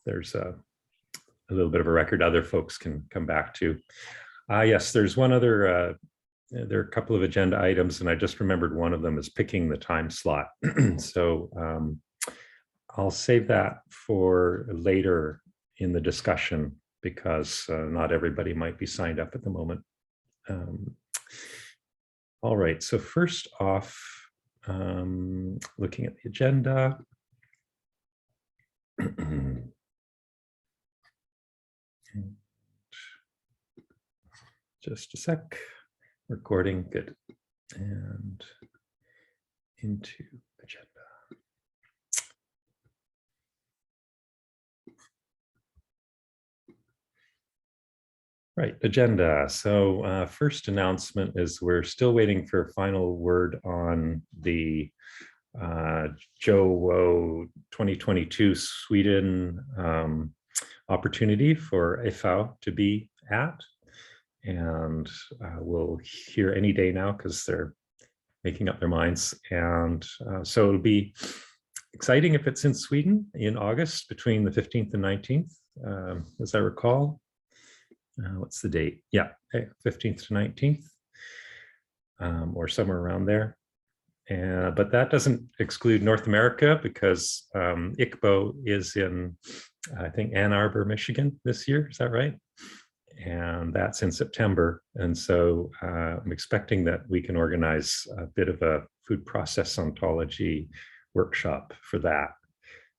there's a little bit of a record other folks can come back to. Yes, there's one other, there are a couple of agenda items, and I just remembered one of them is picking the time slot. So I'll save that for later in the discussion because not everybody might be signed up at the moment. All right, so first off, looking at the agenda. Just a sec, recording, good. And into agenda. Right, agenda. So first announcement is we're still waiting for a final word on the JFOW 2022 Sweden opportunity for JFOW to be at. And we'll hear any day now because they're making up their minds. And so it'll be exciting if it's in Sweden in August between the 15th and 19th, as I recall. What's the date? Yeah, 15th to 19th, or somewhere around there. But that doesn't exclude North America because ICBO is in, I think, Ann Arbor, Michigan this year. Is that right? And that's in September. And so I'm expecting that we can organize a bit of a food process ontology workshop for that,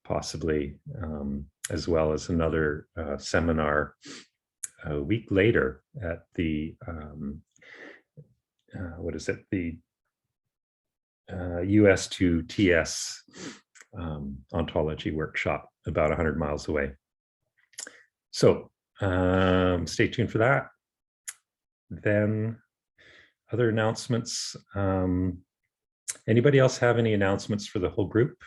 possibly, as well as another seminar a week later at the, what is it? The US to TS ontology workshop about 100 miles away. So stay tuned for that. Then other announcements. Anybody else have any announcements for the whole group?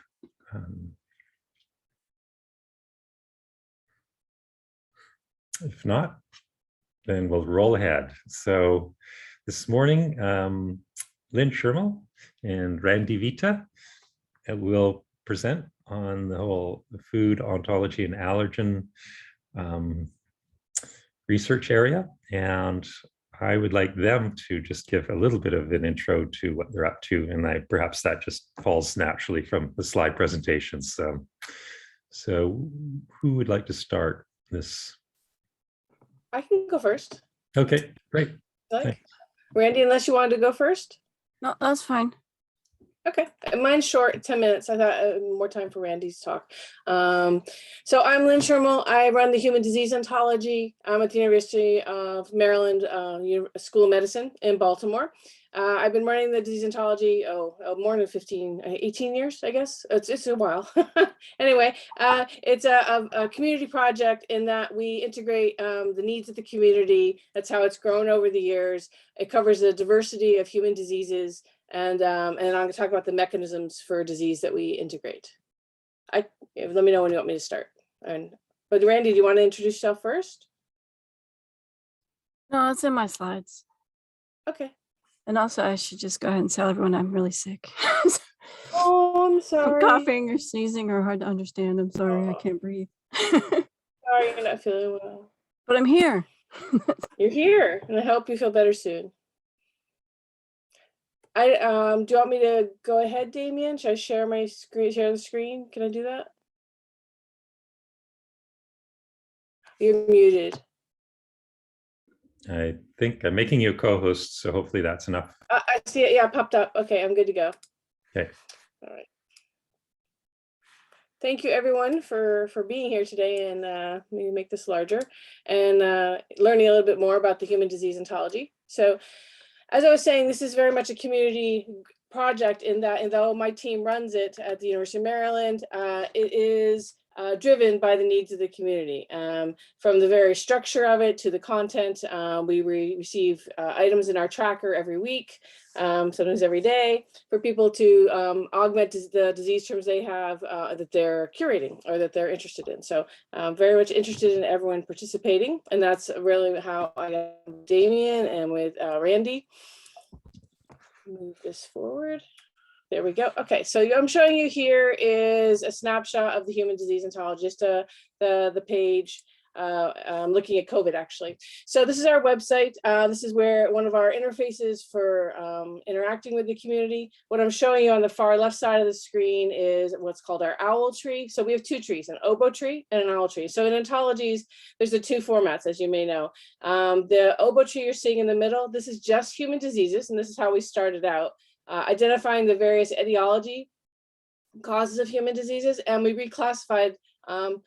If not, then we'll roll ahead. So this morning, Lynn Schriml and Randi Vita will present on the whole food ontology and allergen research area. And I would like them to just give a little bit of an intro to what they're up to. And perhaps that just falls naturally from the slide presentations. So who would like to start this? I can go first. Okay, great. Like, Randi, unless you wanted to go first? No, that's fine. Okay, mine's short, 10 minutes. I thought more time for Randy's talk. So I'm Lynn Schriml. I run the Human Disease Ontology. I'm at the University of Maryland School of Medicine in Baltimore. I've been running the disease ontology, more than 18 years, I guess. It's a while. Anyway, it's a community project in that we integrate the needs of the community. That's how it's grown over the years. It covers the diversity of human diseases. And I'm going to talk about the mechanisms for disease that we integrate. Let me know when you want me to start. But Randi, do you want to introduce yourself first? No, it's in my slides. Okay. And also, I should just go ahead and tell everyone I'm really sick. Oh, I'm sorry. I'm coughing or sneezing or hard to understand. I'm sorry, I can't breathe. Sorry, you're not feeling well. But I'm here. You're here, and I hope you feel better soon. Do you want me to go ahead, Damien? Should I share my screen? Share the screen? Can I do that? You're muted. I think I'm making you a co-host, so hopefully that's enough. I see it. Yeah, it popped up. Okay, I'm good to go. Okay. All right. Thank you, everyone, for being here today and maybe make this larger and learning a little bit more about the human disease ontology. So, as I was saying, this is very much a community project in that, and though my team runs it at the University of Maryland, it is driven by the needs of the community. From the very structure of it to the content, we receive items in our tracker every week, sometimes every day, for people to augment the disease terms they have that they're curating or that they're interested in. So very much interested in everyone participating. And that's really how I got with Damien and with Randi. Move this forward. There we go. Okay, so I'm showing you here is a snapshot of the human disease ontology, just the page. I'm looking at COVID actually. So this is our website. This is where one of our interfaces for interacting with the community. What I'm showing you on the far left side of the screen is what's called our owl tree. So we have two trees, an oboe tree and an owl tree. So in ontologies, there's the two formats, as you may know. The oboe tree you're seeing in the middle, this is just human diseases, and this is how we started out. Identifying the various etiology causes of human diseases, and we reclassified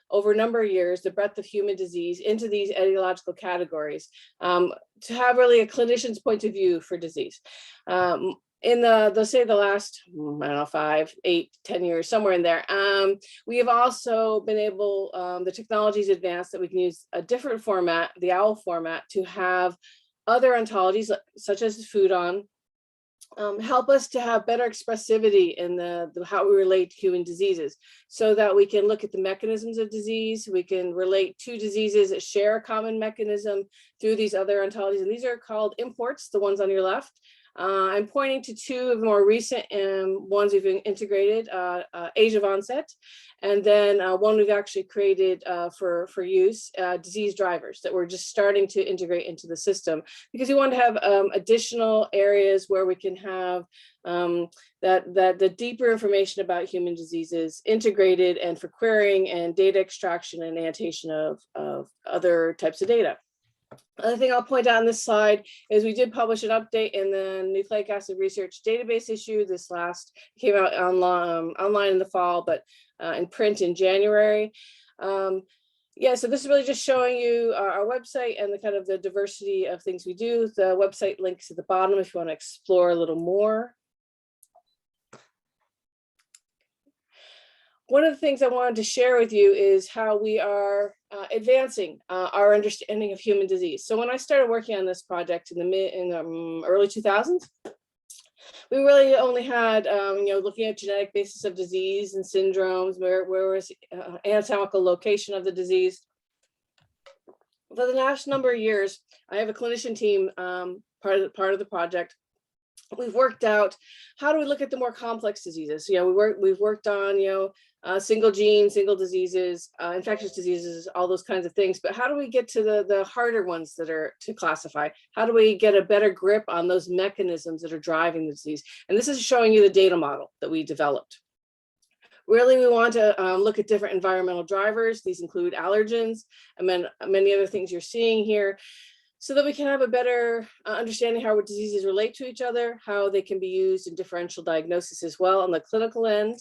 over a number of years the breadth of human disease into these etiological categories to have really a clinician's point of view for disease. In the last, I don't know, 5, 8, 10 years, somewhere in there, we have also been able, the technology's advanced that we can use a different format, the OWL format, to have other ontologies such as the food on help us to have better expressivity in the how we relate to human diseases, so that we can look at the mechanisms of disease. We can relate two diseases that share a common mechanism through these other ontologies, and these are called imports, the ones on your left. I'm pointing to two of the more recent ones we've integrated, age of onset, and then one we've actually created for use, disease drivers, that we're just starting to integrate into the system, because we want to have additional areas where we can have the deeper information about human diseases integrated, and for querying and data extraction and annotation of other types of data. Other thing I'll point out on this slide is we did publish an update in the nucleic acid research database issue. This last came out online in the fall, but in print in January. Yeah, so this is really just showing you our website and the kind of the diversity of things we do. The website links at the bottom if you want to explore a little more. One of the things I wanted to share with you is how we are advancing our understanding of human disease. So when I started working on this project in the early 2000s, we really only had, looking at genetic basis of disease and syndromes, where was anatomical location of the disease. For the last number of years, I have a clinician team, part of the project. We've worked out how do we look at the more complex diseases. We've worked on single gene, single diseases, infectious diseases, all those kinds of things. But how do we get to the harder ones that are to classify? How do we get a better grip on those mechanisms that are driving the disease? And this is showing you the data model that we developed. Really, we want to look at different environmental drivers. These include allergens and then many other things you're seeing here, so that we can have a better understanding how diseases relate to each other, how they can be used in differential diagnosis as well on the clinical end.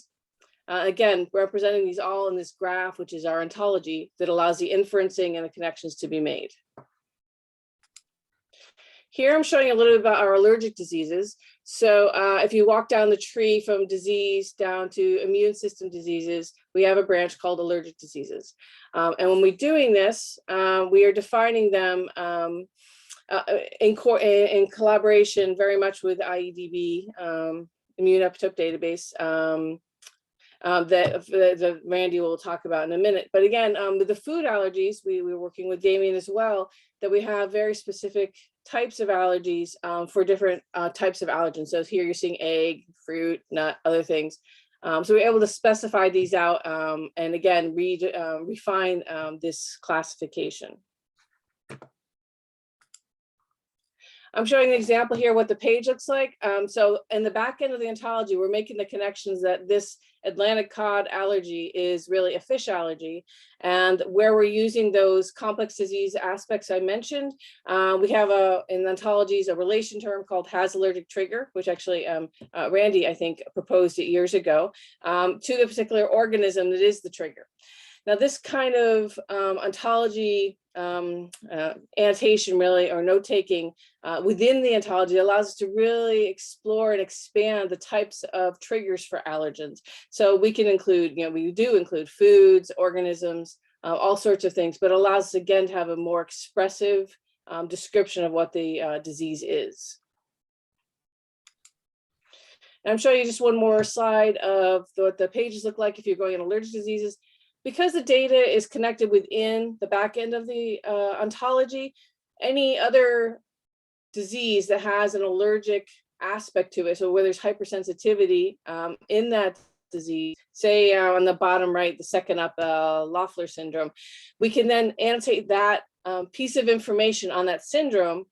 Again, representing these all in this graph, which is our ontology, that allows the inferencing and the connections to be made. Here I'm showing you a little bit about our allergic diseases. So if you walk down the tree from disease down to immune system diseases, we have a branch called allergic diseases. And when we're doing this, we are defining them in collaboration very much with IEDB, Immune Epitope database, that Randi will talk about in a minute. But again, with the food allergies, we were working with Damien as well, that we have very specific types of allergies for different types of allergens. So here you're seeing egg, fruit, nut, other things. So we're able to specify these out and again, refine this classification. I'm showing an example here what the page looks like. So in the back end of the ontology, we're making the connections that this Atlantic cod allergy is really a fish allergy, and where we're using those complex disease aspects I mentioned, we have in ontologies a relation term called has allergic trigger, which actually Randi, I think, proposed it years ago, to the particular organism that is the trigger. Now, this kind of ontology annotation, really, or note taking within the ontology allows us to really explore and expand the types of triggers for allergens. So we can include, we do include foods, organisms, all sorts of things, but allows us again to have a more expressive description of what the disease is. And I'm showing you just one more slide of what the pages look like if you're going in allergic diseases. Because the data is connected within the back end of the ontology, any other disease that has an allergic aspect to it. So where there's hypersensitivity in that disease, say on the bottom right, the second up, Loeffler syndrome, we can then annotate that piece of information on that syndrome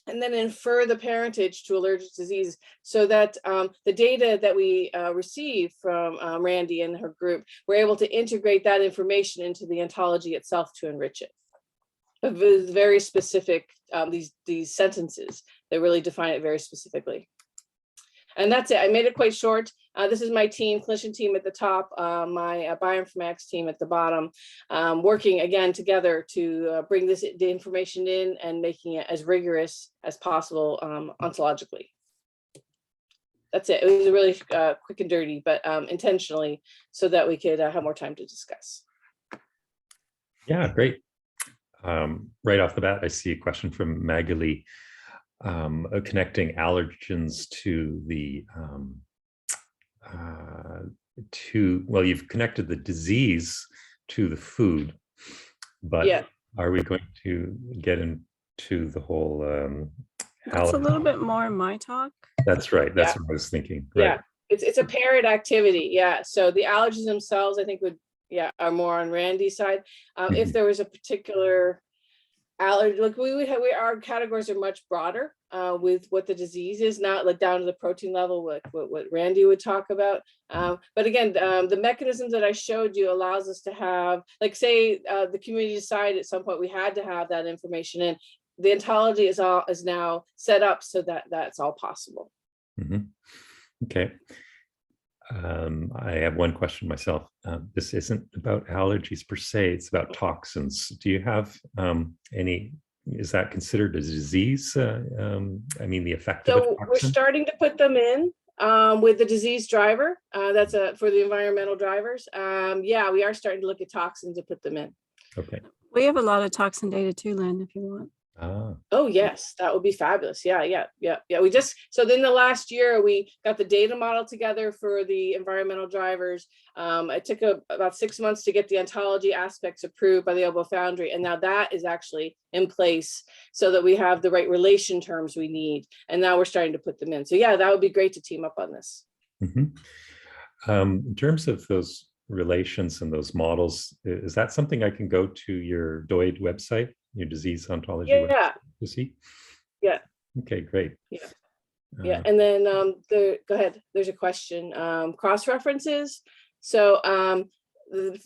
and then infer the parentage to allergic disease, so that the data that we receive from Randi and her group, we're able to integrate that information into the ontology itself to enrich it. With very specific, these sentences that really define it very specifically. And that's it. I made it quite short. This is my team, clinician team at the top, my bioinformatics team at the bottom, working again together to bring the information in and making it as rigorous as possible ontologically. That's it. It was really quick and dirty, but intentionally, so that we could have more time to discuss. Yeah, great. Right off the bat, I see a question from Magali. Connecting allergens to the well, you've connected the disease to the food, but yeah, are we going to get into the whole That's a little bit more my talk. That's right. That's Yeah. what I was thinking. Yeah, Right. it's a paired activity. Yeah, so the allergens themselves, I think, are more on Randy's side. If there was a particular allergy, like our categories are much broader with what the disease is, not like down to the protein level, what Randi would talk about. But again, the mechanisms that I showed you allows us to have, like, say the community decided at some point we had to have that information in. The ontology is now set up so that that's all possible. Okay. I have one question myself. This isn't about allergies per se, it's about toxins. Do you have any, is that considered a disease? I mean, the effect of a So toxin? we're starting to put them in with the disease driver. That's for the environmental drivers. Yeah, we are starting to look at toxins to put them in. Okay. We have a lot of toxin data too, Lynn, if you want. Oh yes, that would be fabulous. Yeah. We just, so then the last year we got the data model together for the environmental drivers. It took about 6 months to get the ontology aspects approved by the JFOW Foundry, and now that is actually in place so that we have the right relation terms we need, and now we're starting to put them in. So yeah, that would be great to team up on this. In terms of those relations and those models, is that something I can go to your DOID website, your disease ontology website to see? Yeah. Okay, great. Yeah, and then go ahead. There's a question. Cross references. So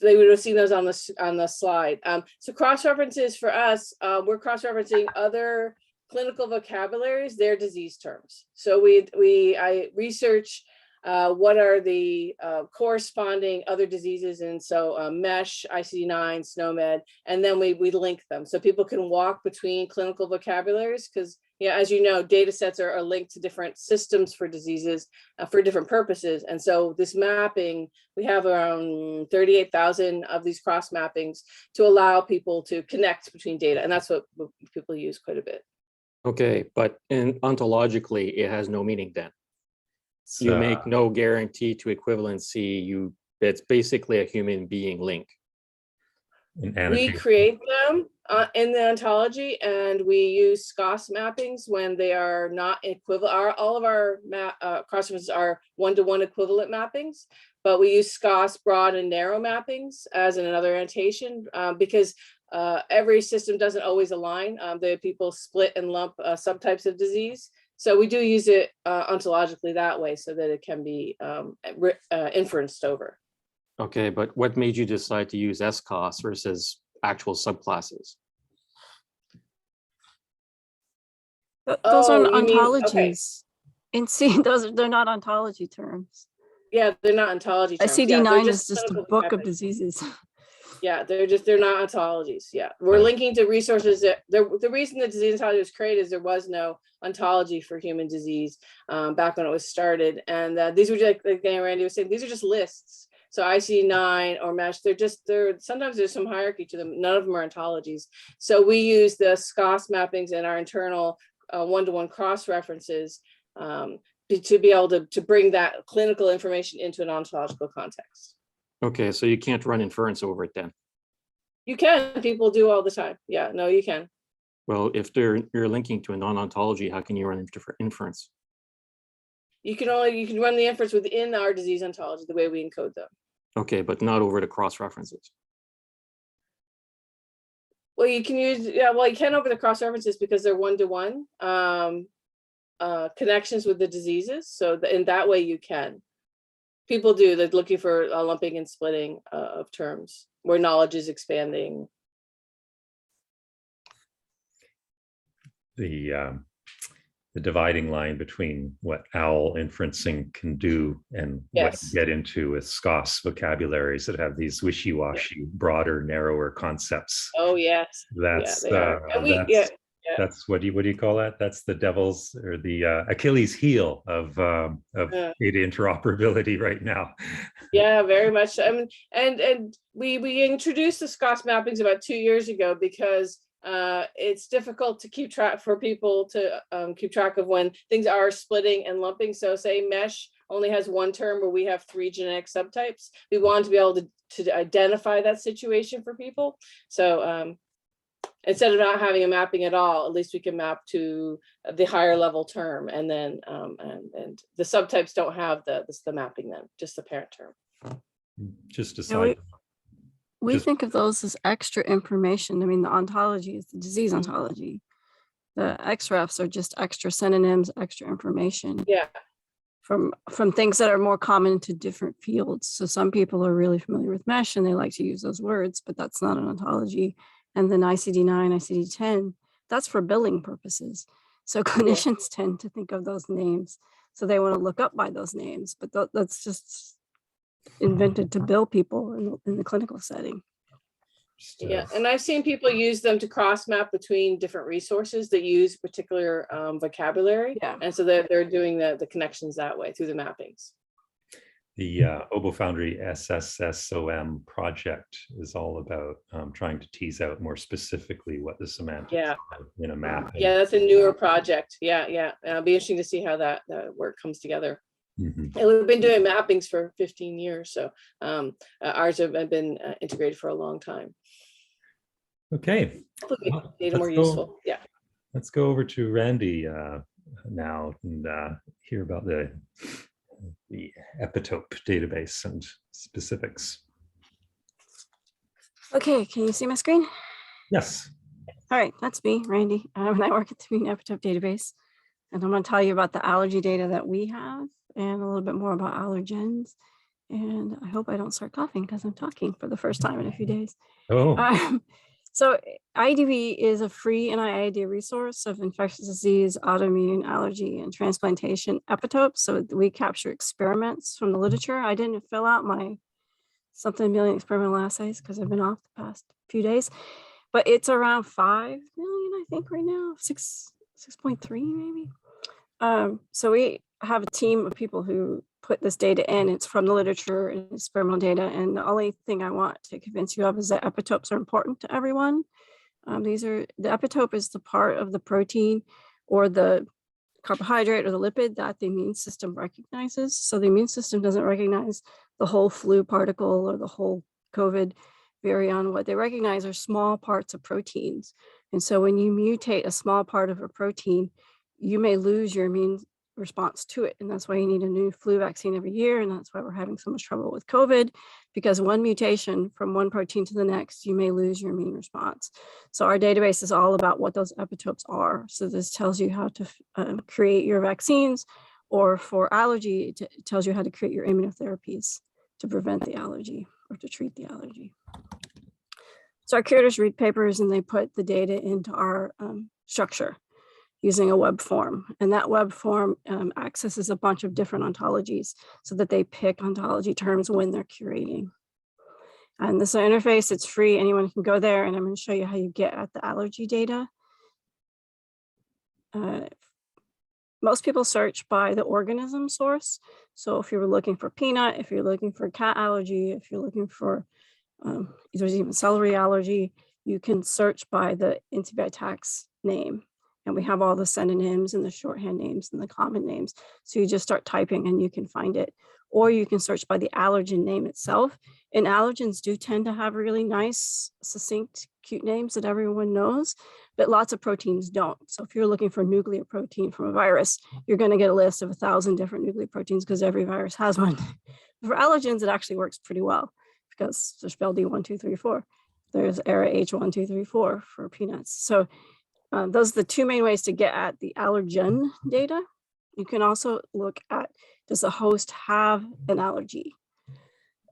they would have seen those on the slide. So cross references for us, we're cross referencing other clinical vocabularies, their disease terms. So I research what are the corresponding other diseases, and so MESH, ICD-9, SNOMED, and then we link them so people can walk between clinical vocabularies, because as you know, data sets are linked to different systems for diseases for different purposes. And so this mapping, we have around 38,000 of these cross mappings to allow people to connect between data, and that's what people use quite a bit. Okay, but ontologically, it has no meaning then. You make no guarantee to equivalency. It's basically a human being link. We create them in the ontology, and we use SCOS mappings when they are not equivalent. All of our cross references are one-to-one equivalent mappings, but we use SCOS broad and narrow mappings as another annotation because every system doesn't always align. The people split and lump subtypes of disease. So we do use it ontologically that way so that it can be inferenced over. Okay, but what made you decide to use SCOS versus actual subclasses? Those are you mean, ontologies. okay. And see, they're not ontology terms. Yeah, they're not ontology terms. ICD-9 is just a book of diseases. Yeah, they're not ontologies. Yeah, we're linking to resources that the reason the disease ontology was created is there was no ontology for human disease back when it was started, and these were just, like Randy was saying, these are just lists. So ICD-9 or MESH, sometimes there's some hierarchy to them. None of them are ontologies. So we use the SCOS mappings in our internal one-to-one cross references to be able to bring that clinical information into an ontological context. Okay, so you can't run inference over it then? You can. People do all the time. Yeah, no, you can. Well, if you're linking to a non-ontology, how can you run inference? You can run the inference within our disease ontology, the way we encode them. Okay, but not over the cross references. Well, you can use, well, you can over the cross references because they're one-to-one connections with the diseases. So in that way you can. People do, they're looking for lumping and splitting of terms where knowledge is expanding. The dividing line between what OWL inferencing can do and what you get into with SCOS vocabularies that have these wishy-washy, broader, narrower concepts. Oh yes, that's that's what do you call that? That's the devil's or the Achilles heel of data interoperability right now. Yeah, very much. I mean, and we introduced the SCOS mappings about 2 years ago because it's difficult to keep track for people to keep track of when things are splitting and lumping. So say mesh only has one term where we have 3 genetic subtypes. We want to be able to identify that situation for people. So instead of not having a mapping at all, at least we can map to the higher level term, and then and the subtypes don't have the mapping then, just the parent term. Just a side. We think of those as extra information. I mean, the ontology is the disease ontology. The XREFs are just extra synonyms, extra information. Yeah. From things that are more common to different fields. So some people are really familiar with mesh and they like to use those words, but that's not an ontology. And then ICD-9, ICD-10, that's for billing purposes. So clinicians tend to think of those names. So they want to look up by those names, but that's just invented to bill people in the clinical setting. Yeah, and I've seen people use them to cross map between different resources that use particular vocabulary. Yeah. And so they're doing the connections that way through the mappings. The OboFoundry SSSOM project is all about trying to tease out more specifically what the semantics are in a map. Yeah, that's a newer project. Yeah. It'll be interesting to see how that work comes together. Mm-hmm. And we've been doing mappings for 15 years. So ours have been integrated for a long time. Okay. Well, data more useful. Yeah. Let's go over to Randi now and hear about the Epitope database and specifics. Okay, can you see my screen? Yes. All right, that's me, Randi. And I work at the Epitope database. And I'm going to tell you about the allergy data that we have and a little bit more about allergens. And I hope I don't start coughing because I'm talking for the first time in a few days. Oh. So IDV is a free NIAID resource of infectious disease, autoimmune, allergy, and transplantation epitopes. So we capture experiments from the literature. I didn't fill out my something million experimental assays because I've been off the past few days, but it's around 5 million, I think right now, 6.3 maybe. So we have a team of people who put this data in. It's from the literature and experimental data. And the only thing I want to convince you of is that epitopes are important to everyone. The epitope is the part of the protein or the carbohydrate or the lipid that the immune system recognizes. So the immune system doesn't recognize the whole flu particle or the whole COVID virion. What they recognize are small parts of proteins. And so when you mutate a small part of a protein, you may lose your immune response to it. And that's why you need a new flu vaccine every year. And that's why we're having so much trouble with COVID, because one mutation from one protein to the next, you may lose your immune response. So our database is all about what those epitopes are. So this tells you how to create your vaccines, or for allergy, it tells you how to create your immunotherapies to prevent the allergy or to treat the allergy. So our curators read papers and they put the data into our structure using a web form. And that web form accesses a bunch of different ontologies so that they pick ontology terms when they're curating. And this interface, it's free, anyone can go there, and I'm going to show you how you get at the allergy data. Most people search by the organism source. So if you're looking for peanut, if you're looking for cat allergy, if you're looking for, there's even celery allergy, you can search by the NCBI name. And we have all the synonyms and the shorthand names and the common names. So you just start typing and you can find it. or you can search by the allergen name itself. And allergens do tend to have really nice, succinct, cute names that everyone knows, but lots of proteins don't. So if you're looking for nucleoprotein from a virus, you're going to get a list of 1,000 different nucleoproteins because every virus has one. For allergens, it actually works pretty well because they're spelled D1, 2, 3, 4. There's ARA-H1, 2, 3, 4 for peanuts. So those are the two main ways to get at the allergen data. You can also look at, does the host have an allergy?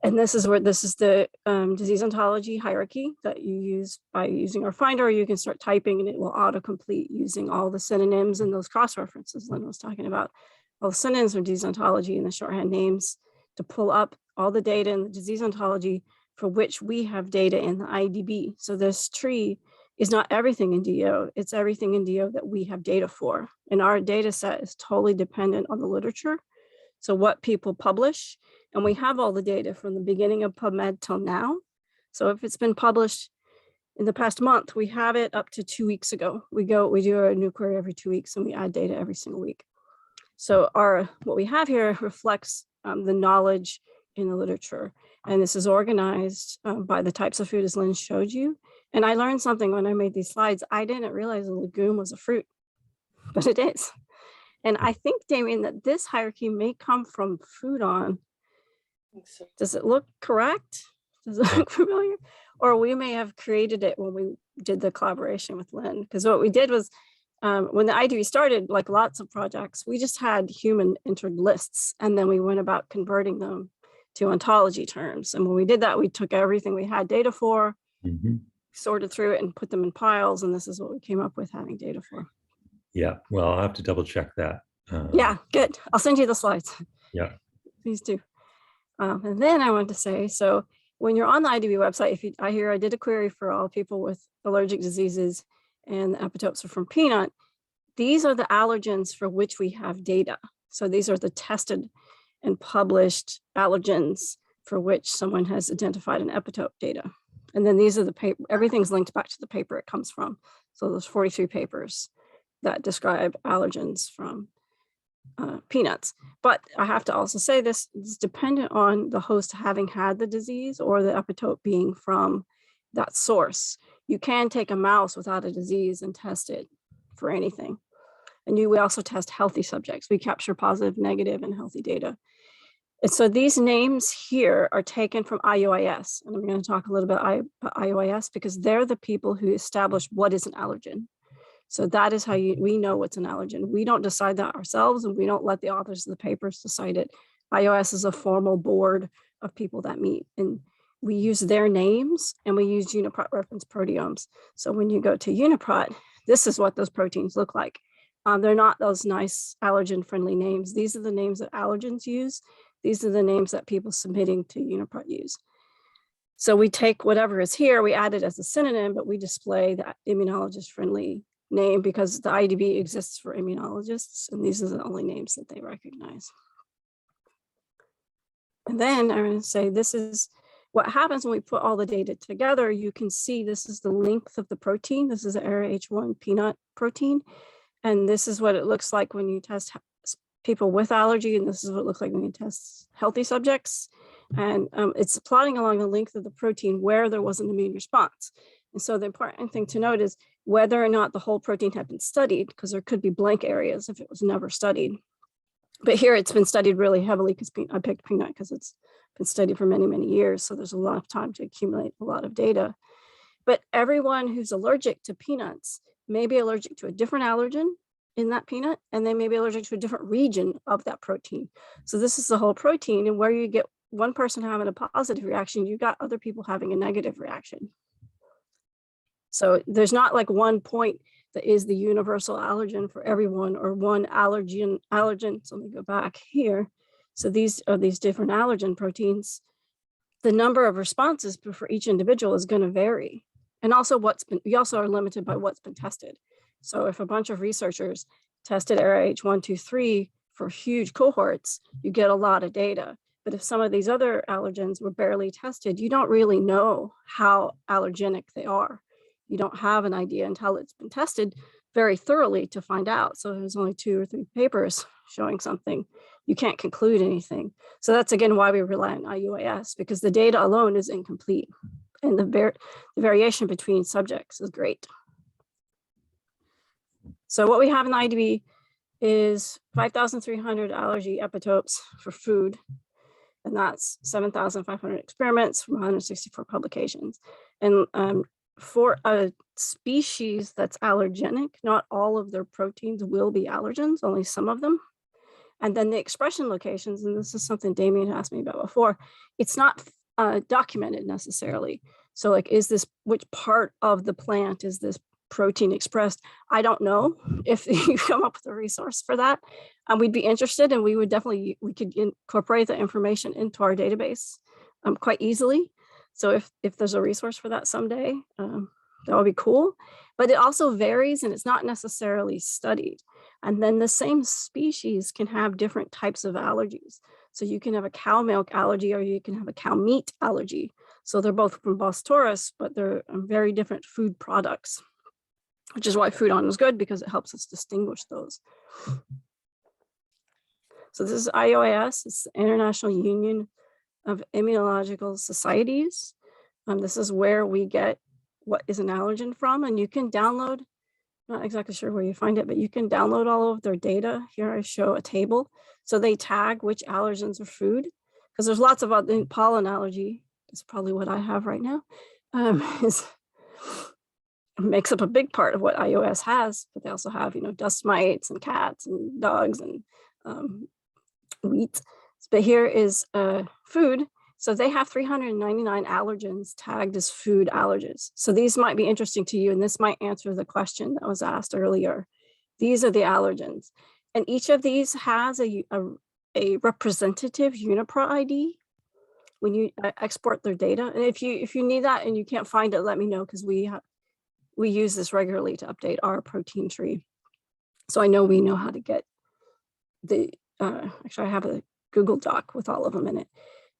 And this is the disease ontology hierarchy that you use by using our finder. You can start typing and it will autocomplete using all the synonyms and those cross references Lynn was talking about. All the synonyms for disease ontology and the shorthand names to pull up all the data in the disease ontology for which we have data in the IDB. So this tree is not everything in DO, it's everything in DO that we have data for. And our data set is totally dependent on the literature. So what people publish, and we have all the data from the beginning of PubMed till now. So if it's been published in the past month, we have it up to 2 weeks ago. We do a new query every 2 weeks and we add data every single week. So what we have here reflects the knowledge in the literature. And this is organized by the types of food as Lynn showed you. And I learned something when I made these slides. I didn't realize a legume was a fruit, but it is. And I think, Damien, that this hierarchy may come from food on. Does it look correct? Does it look familiar? Or we may have created it when we did the collaboration with Lynn. Because what we did was, when the IDB started, like lots of projects, we just had human entered lists. And then we went about converting them to ontology terms. And when we did that, we took everything we had data for, sorted through it and put them in piles. And this is what we came up with having data for. Yeah, well, I'll have to double check that. Yeah, good. I'll send you the slides. Yeah. Please do. And then I want to say, so when you're on the IDB website, I did a query for all people with allergic diseases and the epitopes are from peanut. These are the allergens for which we have data. So these are the tested and published allergens for which someone has identified an epitope data. And then these are the paper, everything's linked back to the paper it comes from. So there's 43 papers that describe allergens from peanuts. But I have to also say this is dependent on the host having had the disease or the epitope being from that source. You can take a mouse without a disease and test it for anything. And we also test healthy subjects. We capture positive, negative, and healthy data. And so these names here are taken from IUIS. And I'm going to talk a little bit about IUIS because they're the people who establish what is an allergen. So that is how we know what's an allergen. We don't decide that ourselves and we don't let the authors of the papers decide it. IUIS is a formal board of people that meet and we use their names and we use UniProt reference proteomes. So when you go to UniProt, this is what those proteins look like. They're not those nice allergen friendly names. These are the names that allergens use. These are the names that people submitting to UniProt use. So we take whatever is here, we add it as a synonym, but we display the immunologist friendly name because the IDB exists for immunologists and these are the only names that they recognize. And then I'm going to say this is what happens when we put all the data together. You can see this is the length of the protein. This is the ARA-H1 peanut protein. And this is what it looks like when you test people with allergy. And this is what it looks like when you test healthy subjects. And it's plotting along the length of the protein where there was an immune response. And so the important thing to note is whether or not the whole protein had been studied, because there could be blank areas if it was never studied. But here it's been studied really heavily because I picked peanut because it's been studied for many, many years. So there's a lot of time to accumulate a lot of data. But everyone who's allergic to peanuts may be allergic to a different allergen in that peanut, and they may be allergic to a different region of that protein. So this is the whole protein, and where you get one person having a positive reaction, you got other people having a negative reaction. So there's not like one point that is the universal allergen for everyone or one allergen. So let me go back here. So these are these different allergen proteins. The number of responses for each individual is going to vary. And also we also are limited by what's been tested. So if a bunch of researchers tested ARA-H1, 2, 3 for huge cohorts, you get a lot of data. But if some of these other allergens were barely tested, you don't really know how allergenic they are. You don't have an idea until it's been tested very thoroughly to find out. So there's only 2 or 3 papers showing something. you can't conclude anything. So that's again why we rely on IUIS, because the data alone is incomplete, and the variation between subjects is great. So what we have in the IDB is 5,300 allergy epitopes for food, and that's 7,500 experiments from 164 publications. And for a species that's allergenic, not all of their proteins will be allergens, only some of them. And then the expression locations, and this is something Damien asked me about before, it's not documented necessarily. So like, which part of the plant is this protein expressed? I don't know. If you come up with a resource for that, we'd be interested, and we could incorporate the information into our database quite easily. So if there's a resource for that someday, that would be cool. But it also varies, and it's not necessarily studied. And then the same species can have different types of allergies. So you can have a cow milk allergy, or you can have a cow meat allergy. So they're both from Bos taurus, but they're very different food products, which is why Food On is good, because it helps us distinguish those. So this is IUIS, it's the International Union of Immunological Societies. This is where we get what is an allergen from, and you can download, not exactly sure where you find it, but you can download all of their data. Here I show a table. So they tag which allergens are food, because there's lots of other, pollen allergy is probably what I have right now, makes up a big part of what IUIS has, but they also have, dust mites and cats and dogs and wheat. But here is food. So they have 399 allergens tagged as food allergens. So these might be interesting to you, and this might answer the question that was asked earlier. These are the allergens. And each of these has a representative UniProt ID when you export their data. And if you need that and you can't find it, let me know, because we use this regularly to update our protein tree. So I know we know how to get the, actually I have a Google Doc with all of them in it,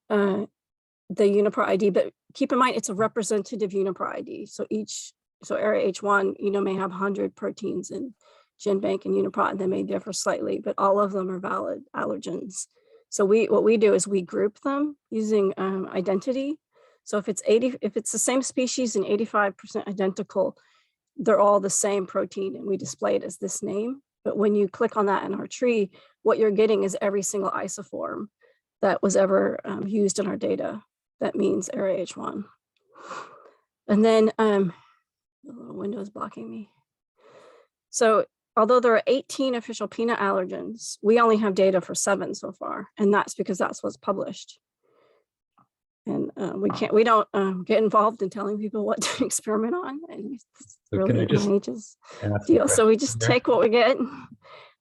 the UniProt ID, but keep in mind it's a representative UniProt ID. So area H1, may have 100 proteins in GenBank and UniProt, and they may differ slightly, but all of them are valid allergens. So what we do is we group them using identity. So if it's the same species and 85% identical, they're all the same protein, and we display it as this name. But when you click on that in our tree, what you're getting is every single isoform that was ever used in our data. That means area H1. And then the little window is blocking me. So although there are 18 official peanut allergens, we only have data for 7 so far, and that's because that's what's published. And we don't get involved in telling people what to experiment on, and it's really NIH's deal. So we just take what we get,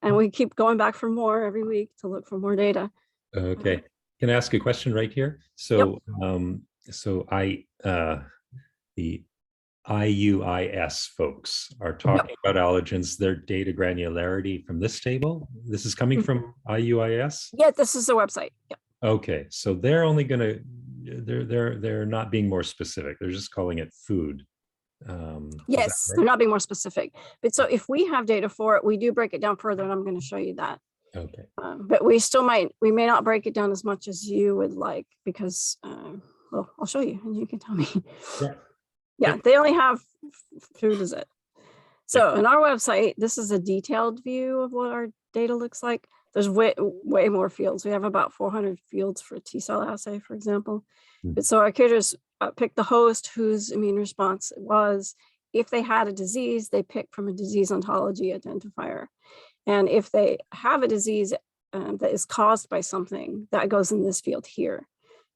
and we keep going back for more every week to look for more data. Okay, can I ask a question right here? So, yep. The IUIS folks are talking about allergens, their data granularity from this table. This is coming from IUIS? Yeah, this is the website. Yep. Okay, so they're only going to, they're not being more specific. They're just calling it food. Yes, right? They're not being more specific. But so if we have data for it, we do break it down further, and I'm going to show you that. Okay. But we may not break it down as much as you would like, because, well, I'll show you and you can tell me. Yeah. Yeah, they only have food as it. So on our website, this is a detailed view of what our data looks like. There's way more fields. We have about 400 fields for a T-cell assay, for example. But so our curators pick the host whose immune response it was. If they had a disease, they pick from a disease ontology identifier. And if they have a disease that is caused by something, that goes in this field here.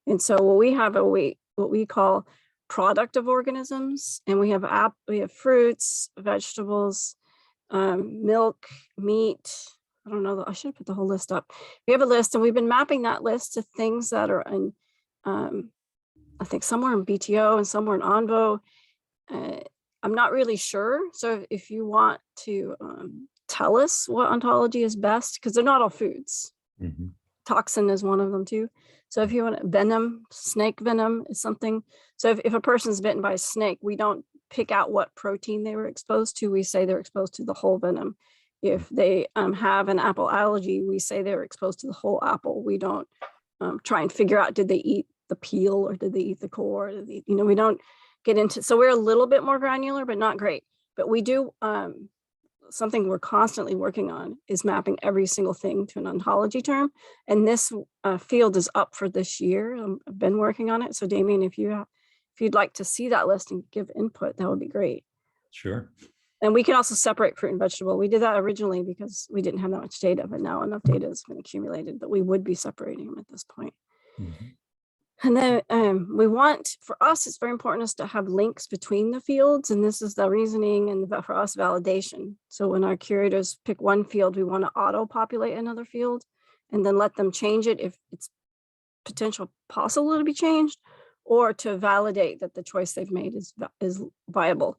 And so what we have what we call product of organisms, and we have fruits, vegetables, milk, meat. I don't know, I should put the whole list up. We have a list, and we've been mapping that list to things that are in, I think somewhere in BTO and somewhere in ONVO. I'm not really sure. So if you want to tell us what ontology is best, because they're not all foods. Mm-hmm. Toxin is one of them too. So if you want venom, snake venom is something. So if a person's bitten by a snake, we don't pick out what protein they were exposed to. We say they're exposed to the whole venom. If they have an apple allergy, we say they're exposed to the whole apple. We don't try and figure out, did they eat the peel or did they eat the core? We don't get into, so we're a little bit more granular, but not great. But we do, something we're constantly working on is mapping every single thing to an ontology term. And this field is up for this year. I've been working on it. So Damien, if you'd like to see that list and give input, that would be great. Sure. And we can also separate fruit and vegetable. We did that originally because we didn't have that much data, but now enough data has been accumulated that we would be separating them at this point. Mm-hmm. And then we want, for us, it's very important to have links between the fields. And this is the reasoning and for us validation. So when our curators pick one field, we want to auto-populate another field and then let them change it if it's potential possible to be changed, or to validate that the choice they've made is viable.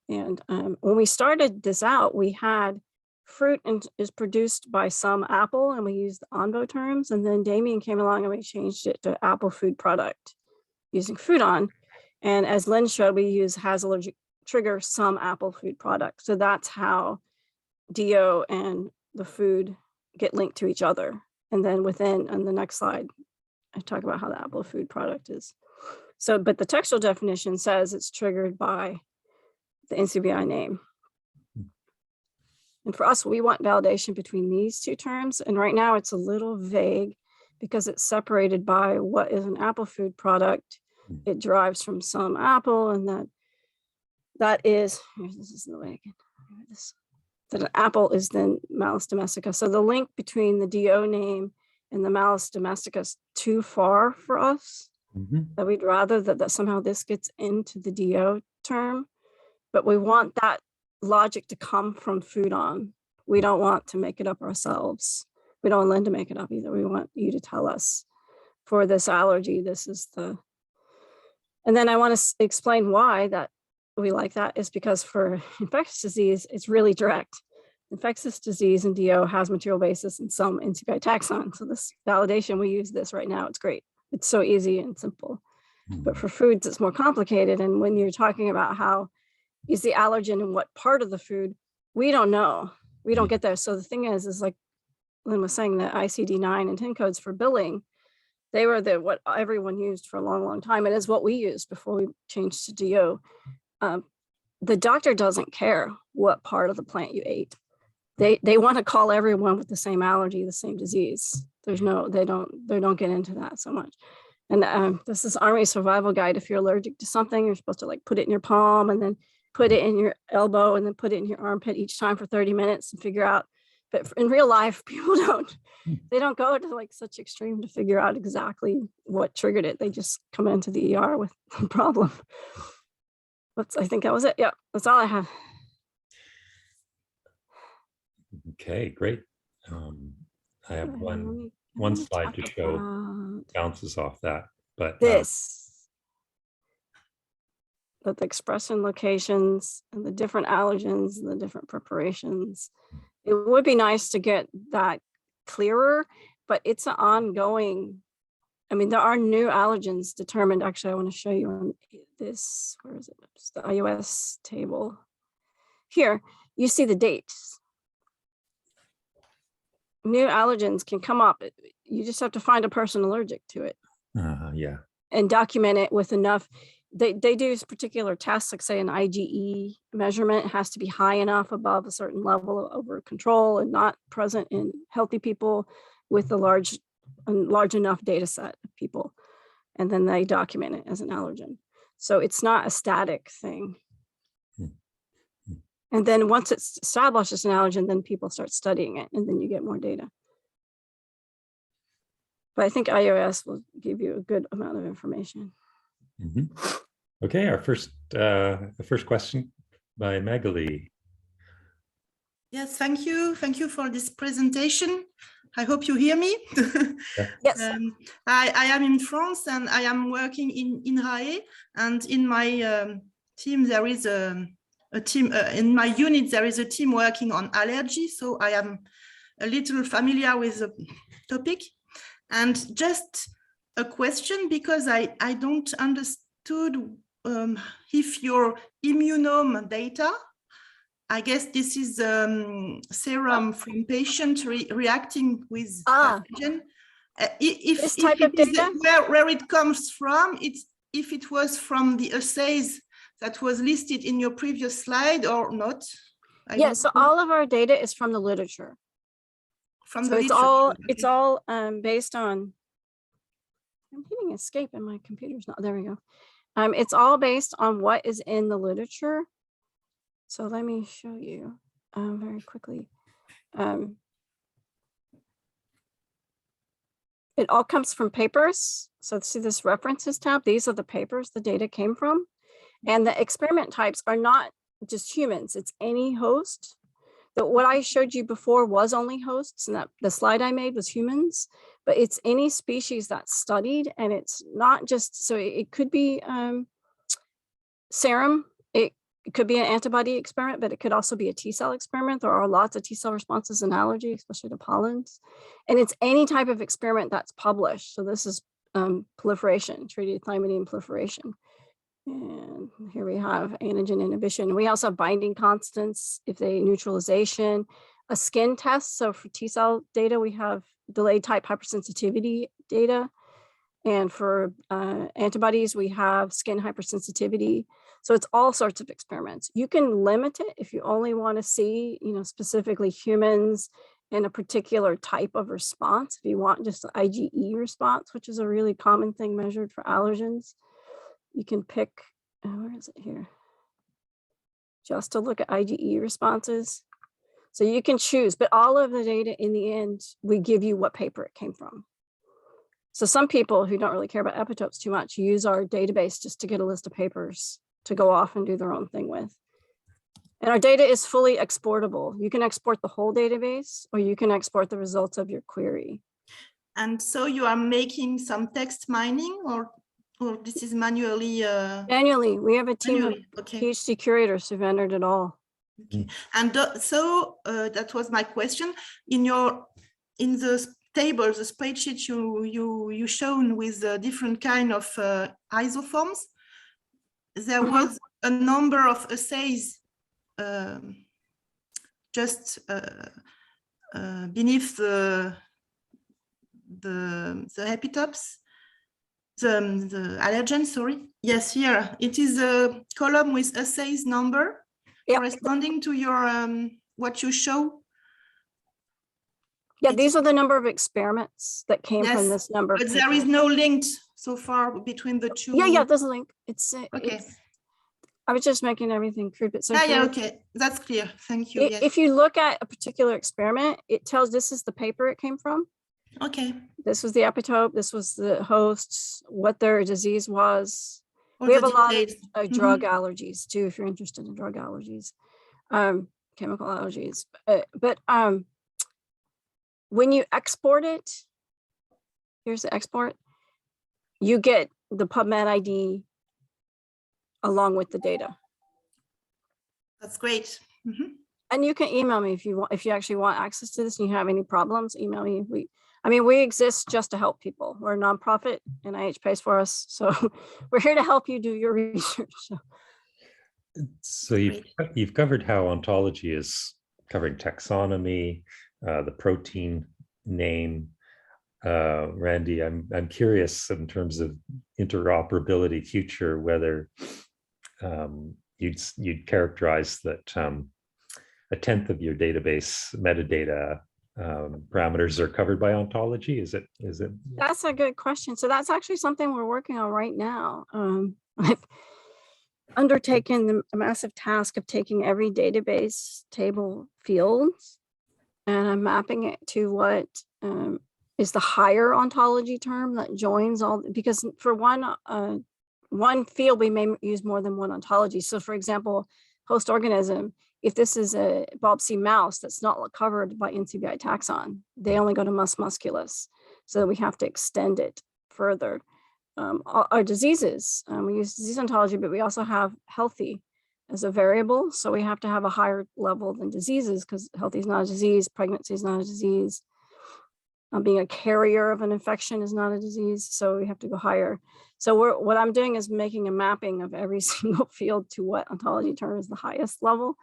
And when we started this out, we had fruit is produced by some apple, and we used the ONVO terms. And then Damien came along and we changed it to apple food product using food on. And as Lynn showed, we use has allergic trigger some apple food product. So that's how DO and the food get linked to each other. And then within, on the next slide, I talk about how the apple food product is. So, but the textual definition says it's triggered by the NCBI name. And for us, we want validation between these two terms. And right now it's a little vague because it's separated by what is an apple food product. It derives from some apple, and that is, this is the way I can, that an apple is then Malus domestica. So the link between the DO name and the Malus domestica is too far for us. Mm-hmm. That we'd rather that somehow this gets into the DO term, but we want that logic to come from food on. We don't want to make it up ourselves. We don't want Lynn to make it up either. We want you to tell us for this allergy, this is the, and then I want to explain why that we like that is because for infectious disease, it's really direct. Infectious disease and DO has material basis in some NCBI taxon. So this validation, we use this right now. It's great. It's so easy and simple. But for foods, it's more complicated. And when you're talking about how is the allergen in what part of the food, we don't know. We don't get there. So the thing is like Lynn was saying, that ICD-9 and 10 codes for billing, they were what everyone used for a long, long time. And is what we used before we changed to DO. The doctor doesn't care what part of the plant you ate. They want to call everyone with the same allergy, the same disease. There's no, they don't get into that so much. And this is Army survival guide. If you're allergic to something, you're supposed to like put it in your palm and then put it in your elbow and then put it in your armpit each time for 30 minutes and figure out. But in real life, people they don't go to like such extreme to figure out exactly what triggered it. They just come into the ER with a problem. I think that was it. Yeah, that's all I have. Okay, great. I have one slide to show bounces off that, but this, that the expression locations and the different allergens and the different preparations. It would be nice to get that clearer, but it's an ongoing. I mean, there are new allergens determined. Actually, I want to show you on this. Where is it? It's the iOS table. Here, you see the dates. New allergens can come up. You just have to find a person allergic to it. Yeah. And document it with enough. They do particular tests, like say an IgE measurement has to be high enough above a certain level of over control and not present in healthy people with a large enough data set of people. And then they document it as an allergen. So it's not a static thing. And then once it's established as an allergen, then people start studying it and then you get more data. But I think iOS will give you a good amount of information. Mm-hmm. Okay, our the first question by Magali. Yes, thank you. Thank you for this presentation. I hope you hear me. Yeah. Yes. I am in France and I am working in RAE, and in my team there is a team, in my unit there is a team working on allergy, so I am a little familiar with the topic. And just a question, because I don't understood if your immunome data I guess this is serum from patient reacting with allergen. This type of data? Where it comes from, it's if it was from the assays that was listed in your previous slide or not. Yeah, so all of our data is from the literature. From so the it's literature. all based on, I'm hitting escape and my computer's not, there we go. It's all based on what is in the literature. So let me show you very quickly. It all comes from papers. So see this references tab, these are the papers the data came from. And the experiment types are not just humans, it's any host. What I showed you before was only hosts, and that the slide I made was humans, but it's any species that's studied, and it's not just, so it could be serum, it could be an antibody experiment, but it could also be a T-cell experiment. There are lots of T-cell responses in allergy, especially to pollens. And it's any type of experiment that's published. So this is proliferation, treated thymidine proliferation. And here we have antigen inhibition. We also have binding constants, if they neutralization, a skin test. So for T-cell data, we have delayed type hypersensitivity data. And for antibodies, we have skin hypersensitivity. So it's all sorts of experiments. You can limit it if you only want to see, specifically humans in a particular type of response. If you want just an IgE response, which is a really common thing measured for allergens, you can pick, where is it here? Just to look at IgE responses. So you can choose, but all of the data in the end, we give you what paper it came from. So some people who don't really care about epitopes too much use our database just to get a list of papers to go off and do their own thing with. And our data is fully exportable. You can export the whole database, or you can export the results of your query. And so you are making some text mining, or this is manually? Manually, we have a team of PhD curators who've entered it all. Okay. And so that was my question. In the table, the spreadsheet you shown with different kind of isoforms, there was a number of assays just beneath the epitopes, the allergen, sorry. Yes, here it is a column with assays number corresponding to your what you show. Yeah, these are the number of experiments that came from this number. But there is no link so far between the two. Yeah, there's a link. It's okay. I was just making everything crude, but so okay, that's clear. Thank you. If you look at a particular experiment, it tells this is the paper it came from. Okay. This was the epitope. This was the hosts, what their disease was. We have a lot of drug allergies too, if you're interested in drug allergies, chemical allergies. But when you export it, here's the export, you get the PubMed ID along with the data. That's great. And you can email me if you want, if you actually want access to this and you have any problems, email me. We exist just to help people. We're a nonprofit, NIH pays for us. So we're here to help you do your research. So you've covered how ontology is covering taxonomy, the protein name. Randi, I'm curious in terms of interoperability future, whether you'd characterize that a tenth of your database metadata parameters are covered by ontology. Is it? That's a good question. So that's actually something we're working on right now. I've undertaken the massive task of taking every database table fields and I'm mapping it to what is the higher ontology term that joins all, because for one field, we may use more than one ontology. So for example, host organism, if this is a bulb C mouse that's not covered by NCBI taxon, they only go to mus musculus. So we have to extend it further. Our diseases, we use disease ontology, but we also have healthy as a variable. So we have to have a higher level than diseases because healthy is not a disease, pregnancy is not a disease. Being a carrier of an infection is not a disease, so we have to go higher. So what I'm doing is making a mapping of every single field to what ontology term is the highest level.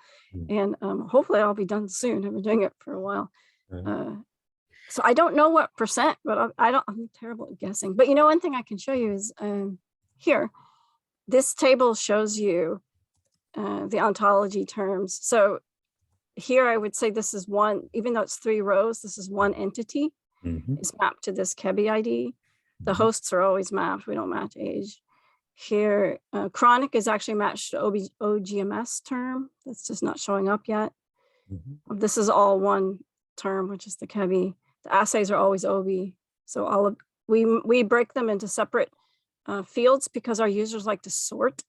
And hopefully I'll be done soon. I've been doing it for a while. So I don't know what percent, but I'm terrible at guessing. But one thing I can show you is here. This table shows you the ontology terms. So here I would say this is one, even though it's 3 rows, this is one entity. It's mapped to this KEBI ID. The hosts are always mapped. We don't match age. Here, chronic is actually matched to OGMS term. That's just not showing up yet. This is all one term, which is the KEBI. The assays are always OB. So we break them into separate fields because our users like to sort.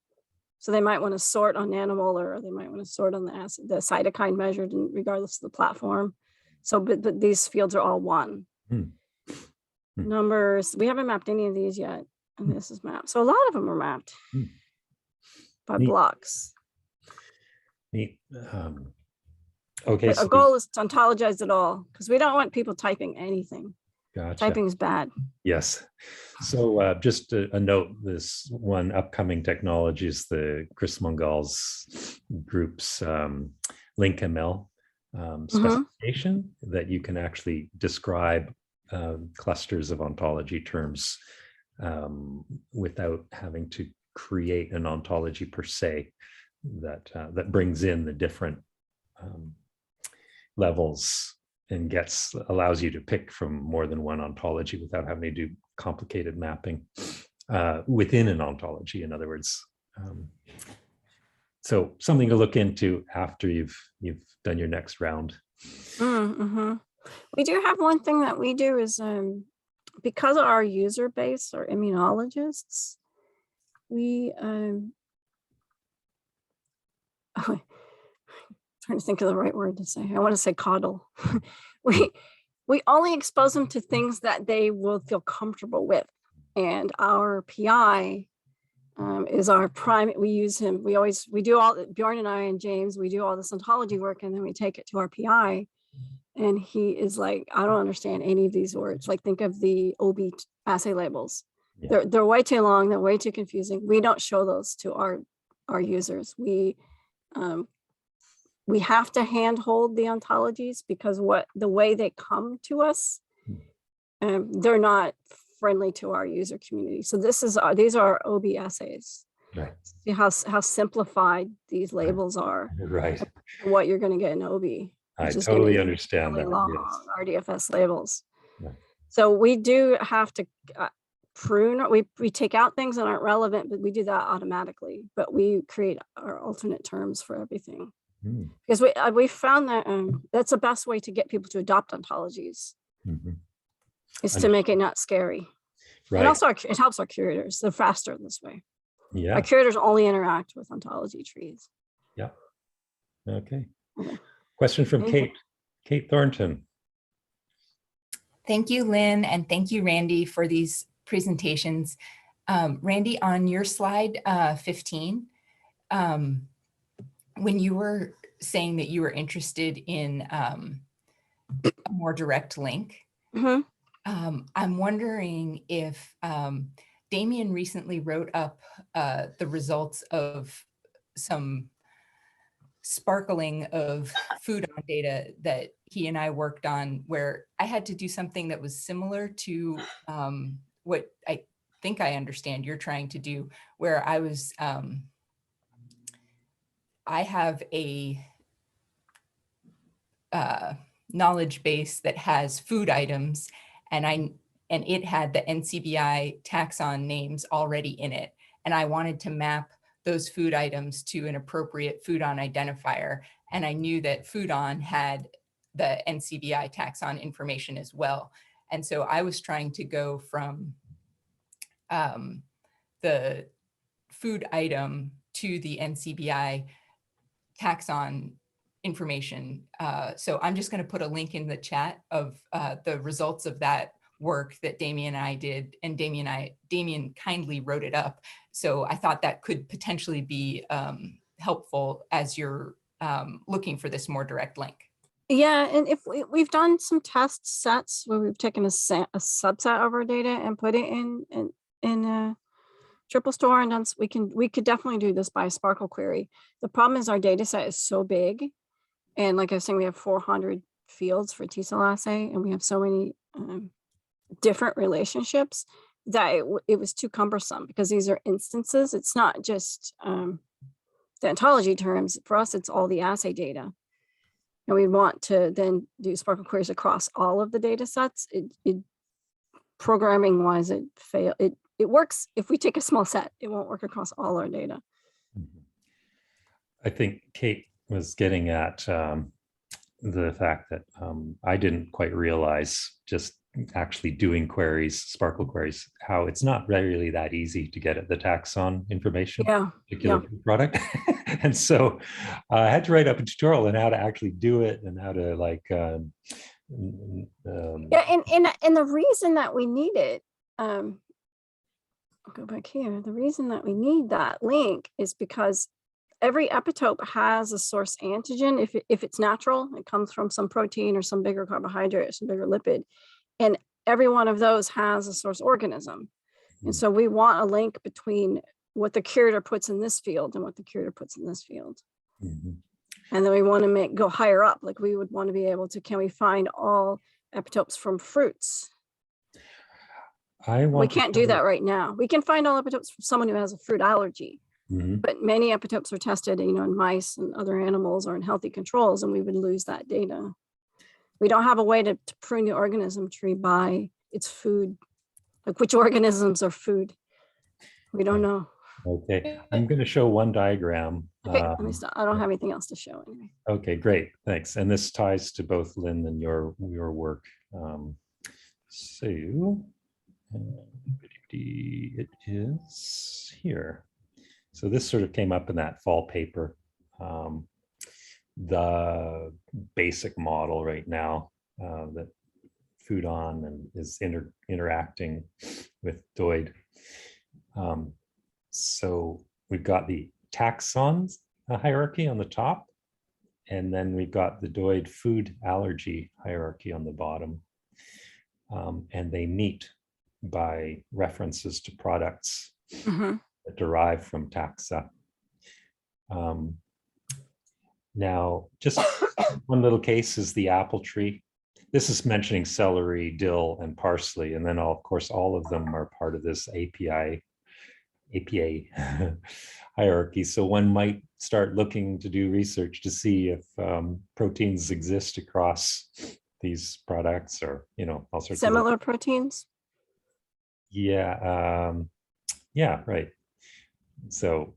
So they might want to sort on nanomolar, or they might want to sort on the cytokine measured, regardless of the platform. So, but these fields are all one. Numbers, we haven't mapped any of these yet, and this is mapped. So a lot of them are mapped by blocks. Neat. Okay. But our goal is to ontologize it all, because we don't want people typing anything. Gotcha. Typing is bad. Yes. So just a note, this one upcoming technology is the Chris Mongal's group's LinkML specification that you can actually describe clusters of ontology terms without having to create an ontology per se that brings in the different levels and allows you to pick from more than one ontology without having to do complicated mapping within an ontology, in other words. So something to look into after you've done your next round. We do have one thing that we do is because of our user base are immunologists, we trying to think of the right word to say. I want to say coddle. we only expose them to things that they will feel comfortable with. And our PI is our prime. We use him. We do all, Bjorn and I and James, we do all this ontology work, and then we take it to our PI. And he is like, I don't understand any of these words. Like, think of the OB assay labels. Yeah. They're way too long. They're way too confusing. We don't show those to our users. We have to handhold the ontologies because the way they come to us, they're not friendly to our user community. So these are OB assays. Right. See how simplified these labels are. Right. What you're going to get in OB. I totally understand really that. Long yes. RDFS labels. Right. So we do have to prune. We take out things that aren't relevant, but we do that automatically. But we create our alternate terms for everything. Because we found that that's the best way to get people to adopt ontologies. Is to make it not scary. Right. And also it helps our curators. They're faster this way. Yeah. Our curators only interact with ontology trees. Yeah. Okay. Question from Kate Thornton. Thank you, Lynn, and thank you, Randy, for these presentations. Randy, on your slide 15, when you were saying that you were interested in a more direct link, I'm wondering if Damien recently wrote up the results of some sparkling of food on data that he and I worked on, where I had to do something that was similar to what I think I understand you're trying to do, where I was, I have a knowledge base that has food items, and it had the NCBI taxon names already in it. And I wanted to map those food items to an appropriate food on identifier. And I knew that food on had the NCBI taxon information as well. And so I was trying to go from the food item to the NCBI taxon information. So I'm just going to put a link in the chat of the results of that work that Damien and I did, and Damien kindly wrote it up. So I thought that could potentially be helpful as you're looking for this more direct link. Yeah, and if we've done some test sets where we've taken a subset of our data and put it in a triple store, and done, we could definitely do this by Sparkle query. The problem is our data set is so big, and like I was saying, we have 400 fields for T cell assay, and we have so many different relationships that it was too cumbersome, because these are instances. It's not just the ontology terms. For us, it's all the assay data. And we want to then do Sparkle queries across all of the data sets. Programming wise, it works if we take a small set. It won't work across all our data. I think Kate was getting at the fact that I didn't quite realize, just actually doing queries, Sparkle queries, how it's not really that easy to get at the taxon information, particular product. And so I had to write up a tutorial on how to actually do it and how to like and the reason that we need it, I'll go back here. The reason that we need that link is because every epitope has a source antigen. If it's natural, it comes from some protein or some bigger carbohydrate or some bigger lipid. And every one of those has a source organism. And so we want a link between what the curator puts in this field and what the curator puts in this field. And then we want to go higher up. Like we would want to be able to, can we find all epitopes from fruits? We can't do that right now. We can find all epitopes from someone who has a fruit allergy. But many epitopes are tested, in mice and other animals or in healthy controls, and we would lose that data. We don't have a way to prune the organism tree by its food, like which organisms are food. We don't know. Okay, I'm going to show one diagram. Okay, let me stop. I don't have anything else to show anyway. Okay, great, thanks. And this ties to both Lynn and your work. So it is here. So this sort of came up in that fall paper. The basic model right now that Foodon and is interacting with DOID. So we've got the taxons hierarchy on the top, and then we've got the DOID food allergy hierarchy on the bottom. And they meet by references to products that derive from taxa. Now, just one little case is the apple tree. This is mentioning celery, dill, and parsley. And then, of course, all of them are part of this APA hierarchy. So one might start looking to do research to see if proteins exist across these products, or, all sorts of similar proteins. Yeah, right. So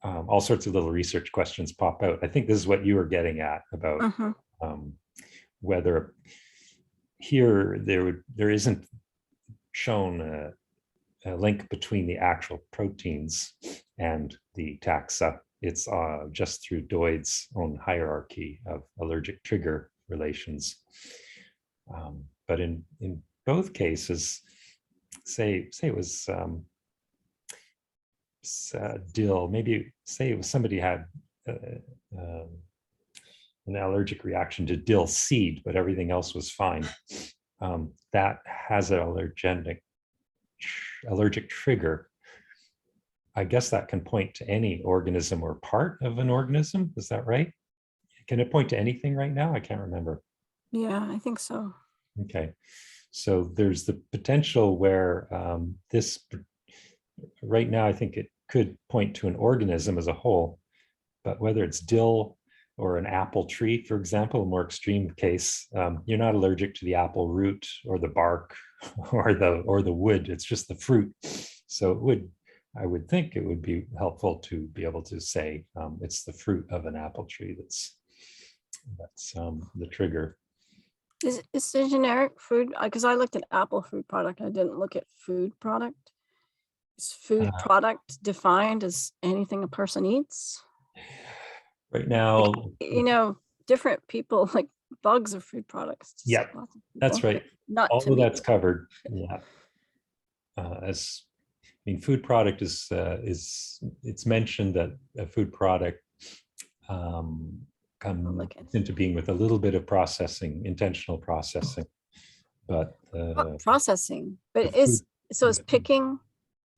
all sorts of little research questions pop out. I think this is what you were getting at about whether here there isn't shown a link between the actual proteins and the taxa. It's just through DOID's own hierarchy of allergic trigger relations. But in both cases, say it was dill, maybe say it was somebody had an allergic reaction to dill seed, but everything else was fine. That has an allergic trigger. I guess that can point to any organism or part of an organism. Is that right? Can it point to anything right now? I can't remember. Yeah, I think so. Okay. So there's the potential where this, right now, I think it could point to an organism as a whole, but whether it's dill or an apple tree, for example, a more extreme case, you're not allergic to the apple root or the bark or the wood. It's just the fruit. So I would think it would be helpful to be able to say it's the fruit of an apple tree that's the trigger. Is the generic food, because I looked at apple food product, I didn't look at food product. Is food product defined as anything a person eats? Right now, different people, like bugs are food products. Yeah, that's right. Not all of that's covered. Yeah. Food product is it's mentioned that a food product come look at it. into being with a little bit of processing, intentional processing. But Processing, but the is, food- so it's picking,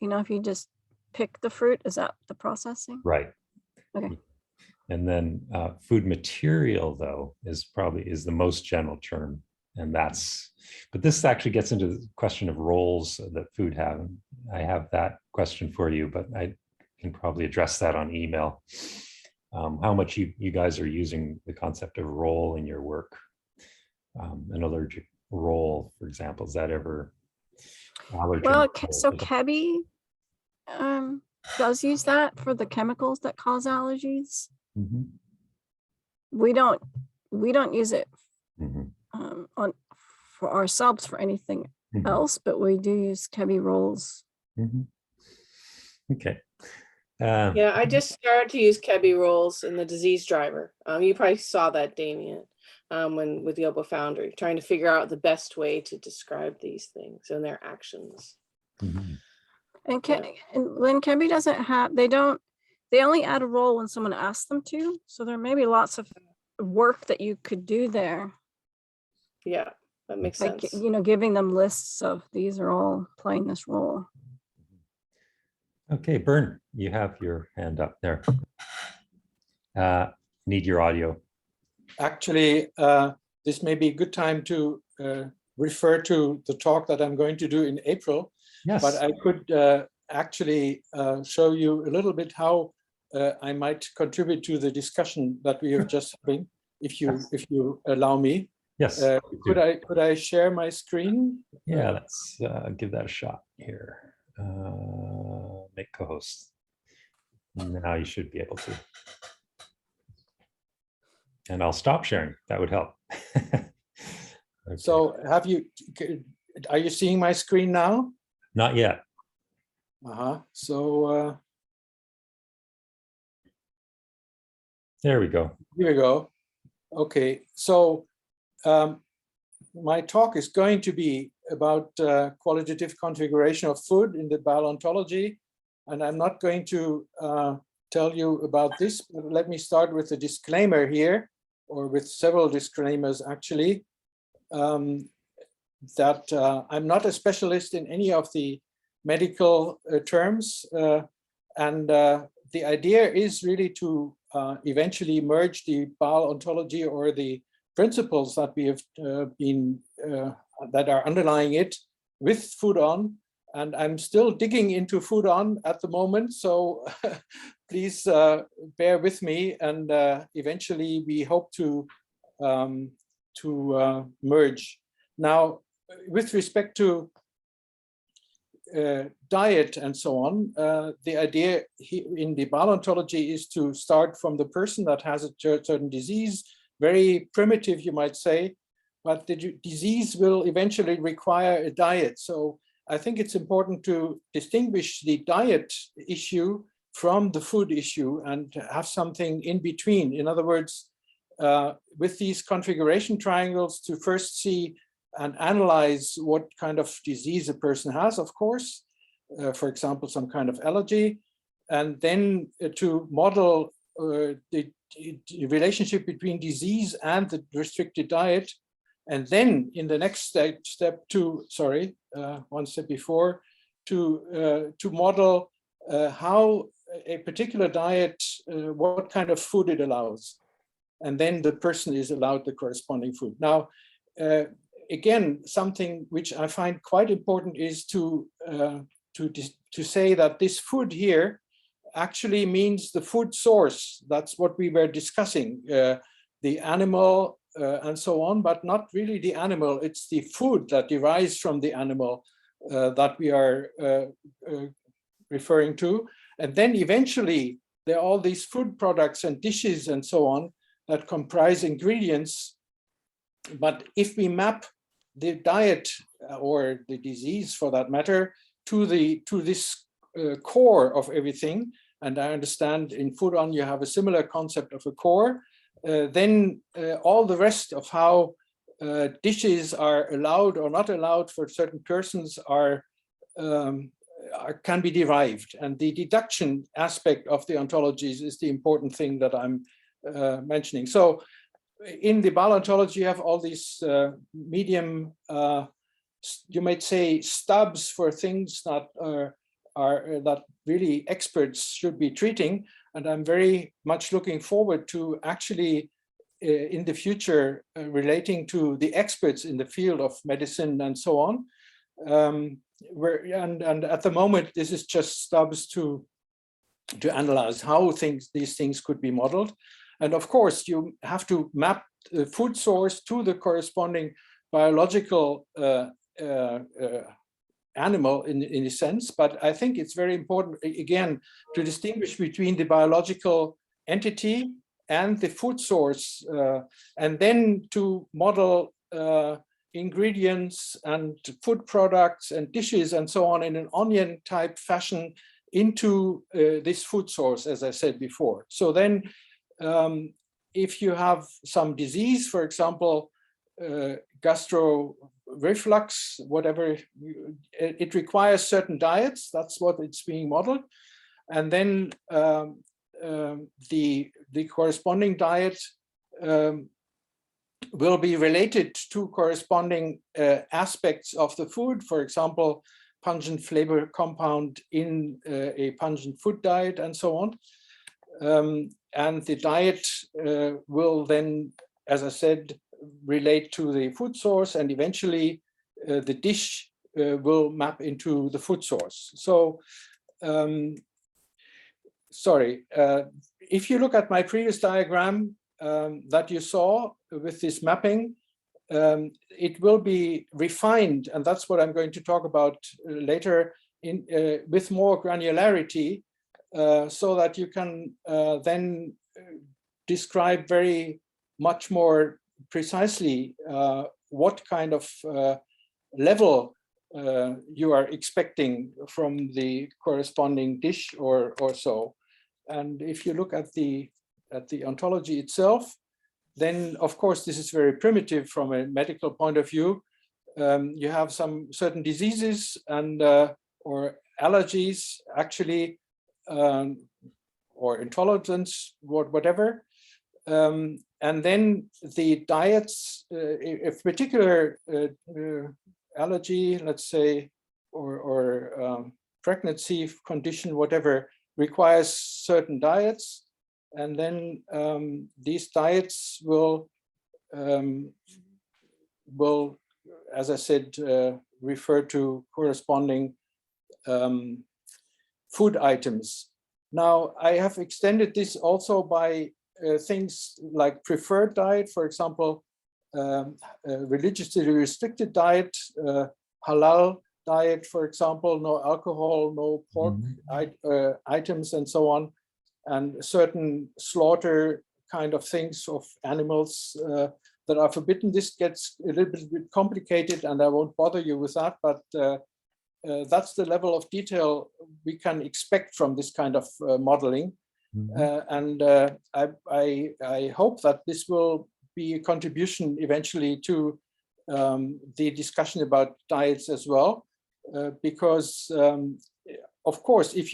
if you just pick the fruit, is that the processing? right. Okay. And then food material, though, is the most general term. And but this actually gets into the question of roles that food have. I have that question for you, but I can probably address that on email. How much you guys are using the concept of role in your work. An allergic role, for example, is that ever allergen? Well, role? so Kebi does use that for the chemicals that cause allergies. Mhm. We don't use it Mhm. for ourselves for anything Mhm. else, but we do use Kebi rolls. Mhm. Okay. Yeah, I just started to use Kebi rolls in the disease driver. You probably saw that, Damien, when with Yobo Foundry, trying to figure out the best way to describe these things and their actions. Mhm. And Yeah. and Lynn, Kebi doesn't have, they only add a role when someone asks them to. So there may be lots of work that you could do there. Yeah, that makes Like, sense. giving them lists of these are all playing this role. Okay, Bern, you have your hand up there. Need your audio. Actually, this may be a good time to refer to the talk that I'm going to do in April. Yes. But I could actually show you a little bit how I might contribute to the discussion that we have just been, if you allow me. Yes. Could I share my screen? Yeah, let's give that a shot here. Make co-host. Now you should be able to. And I'll stop sharing. That would help. Okay. So are you seeing my screen now? Not yet. So There we go. here we go. Okay, so my talk is going to be about qualitative configuration of food in the bioontology, and I'm not going to tell you about this, but let me start with a disclaimer here, or with several disclaimers actually, that I'm not a specialist in any of the medical terms, and the idea is really to eventually merge the bioontology or the principles that we have that are underlying it with food on, and I'm still digging into food on at the moment, so please bear with me, and eventually we hope to merge. Now, with respect to diet and so on, the idea in the bioontology is to start from the person that has a certain disease, very primitive, you might say, but the disease will eventually require a diet. So I think it's important to distinguish the diet issue from the food issue and have something in between. In other words, with these configuration triangles, to first see and analyze what kind of disease a person has, of course, for example, some kind of allergy, and then to model the relationship between disease and the restricted diet. And then in the next step two, sorry, one step before, to model how a particular diet, what kind of food it allows. And then the person is allowed the corresponding food. Now, again, something which I find quite important is to say that this food here actually means the food source. That's what we were discussing, the animal and so on, but not really the animal. It's the food that derives from the animal that we are referring to. And then eventually there are all these food products and dishes and so on that comprise ingredients. But if we map the diet or the disease for that matter to this core of everything, and I understand in food on you have a similar concept of a core, then all the rest of how dishes are allowed or not allowed for certain persons can be derived. And the deduction aspect of the ontologies is the important thing that I'm mentioning. So in the biolontology, you have all these medium, you might say, stubs for things that that really experts should be treating. And I'm very much looking forward to actually in the future relating to the experts in the field of medicine and so on. And at the moment, this is just stubs to analyze how these things could be modeled. And of course, you have to map the food source to the corresponding biological animal in a sense. But I think it's very important, again, to distinguish between the biological entity and the food source, and then to model ingredients and food products and dishes and so on in an onion type fashion into this food source, as I said before. So then if you have some disease, for example, gastro reflux, whatever, it requires certain diets. That's what it's being modeled. And then the corresponding diet will be related to corresponding aspects of the food. For example, pungent flavor compound in a pungent food diet and so on. And the diet will then, as I said, relate to the food source, and eventually the dish will map into the food source. So, sorry, if you look at my previous diagram that you saw with this mapping, it will be refined, and that's what I'm going to talk about later with more granularity, so that you can then describe very much more precisely what kind of level you are expecting from the corresponding dish or so. And if you look at the ontology itself, then of course this is very primitive from a medical point of view. You have some certain diseases and or allergies actually, or intolerance, whatever. And then the diets, if particular allergy, let's say, or pregnancy condition, whatever, requires certain diets. And then these diets will, as I said, refer to corresponding food items. Now, I have extended this also by things like preferred diet, for example, religiously restricted diet, halal diet, for example, no alcohol, no pork items, and so on, and certain slaughter kind of things of animals that are forbidden. This gets a little bit complicated, and I won't bother you with that, but that's the level of detail we can expect from this kind of modeling. And I hope that this will be a contribution eventually to the discussion about diets as well, because of course, if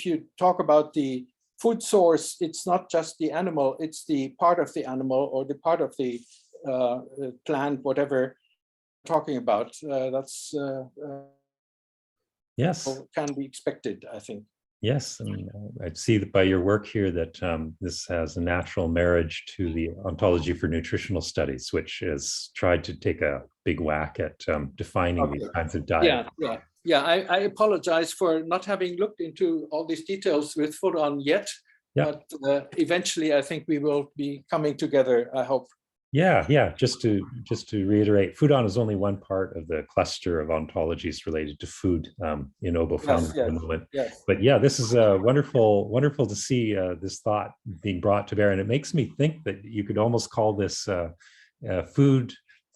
you talk about the food source, it's not just the animal, it's the part of the animal or the part of the plant, whatever we're talking about. That's yes, can be expected, I think. Yes, and I see that by your work here that this has a natural marriage to the ontology for nutritional studies, which has tried to take a big whack at defining these kinds of diets. Yeah. I apologize for not having looked into all these details with food on yet, but eventually I think we will be coming together, I hope. Yeah. Just to reiterate, food on is only one part of the cluster of ontologies related to food in obofauna at the moment. Yes. But yeah, this is wonderful to see this thought being brought to bear, and it makes me think that you could almost call this food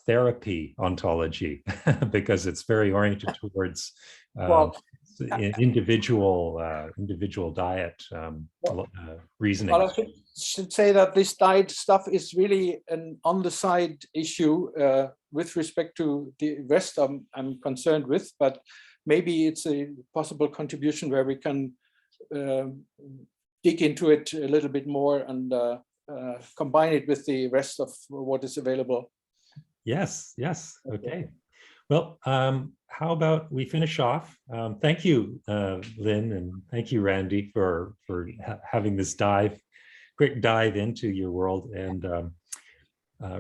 therapy ontology because it's very oriented towards individual diet reasoning. Well, I should say that this diet stuff is really an on the side issue with respect to the rest I'm concerned with, but maybe it's a possible contribution where we can dig into it a little bit more and combine it with the rest of what is available. Yes, yes. Okay. Well, how about we finish off? Thank you, Lynn, and thank you, Randy, for having this quick dive into your world and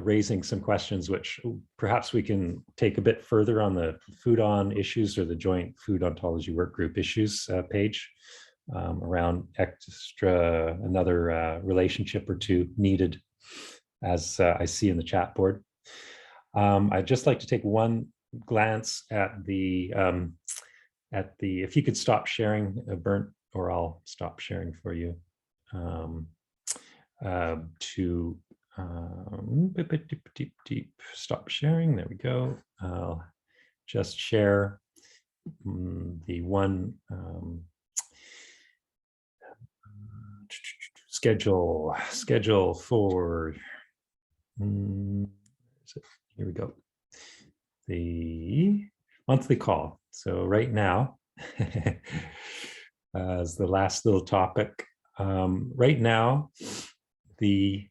raising some questions, which perhaps we can take a bit further on the food on issues or the joint food ontology work group issues page around another relationship or two needed, as I see in the chat board. I'd just like to take one glance at the if you could stop sharing, Bernd, or I'll stop sharing for you, to stop sharing. There we go. I'll just share the one schedule for here we go, the monthly call. So right now, as the last little topic, right now, the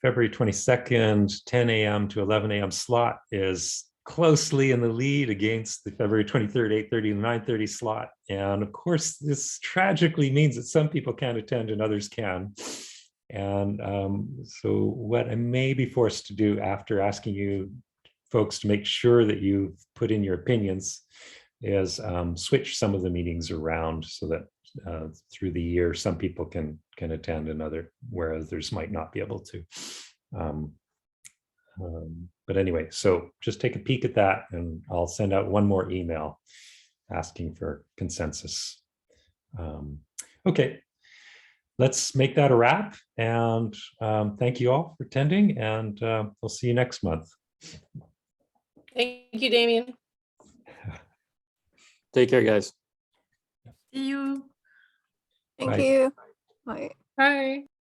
February 22nd, 10 a.m. to 11 a.m. slot is closely in the lead against the February 23rd, 8:30 and 9:30 slot. And of course, this tragically means that some people can't attend and others can. And so what I may be forced to do after asking you folks to make sure that you've put in your opinions is switch some of the meetings around so that through the year, some people can attend whereas others might not be able to. But anyway, so just take a peek at that and I'll send out one more email asking for consensus. Okay, let's make that a wrap. And thank you all for attending, and we'll see you next month. Thank you, Damien. Take care, guys. See you. Thank Bye. you. Bye. Bye.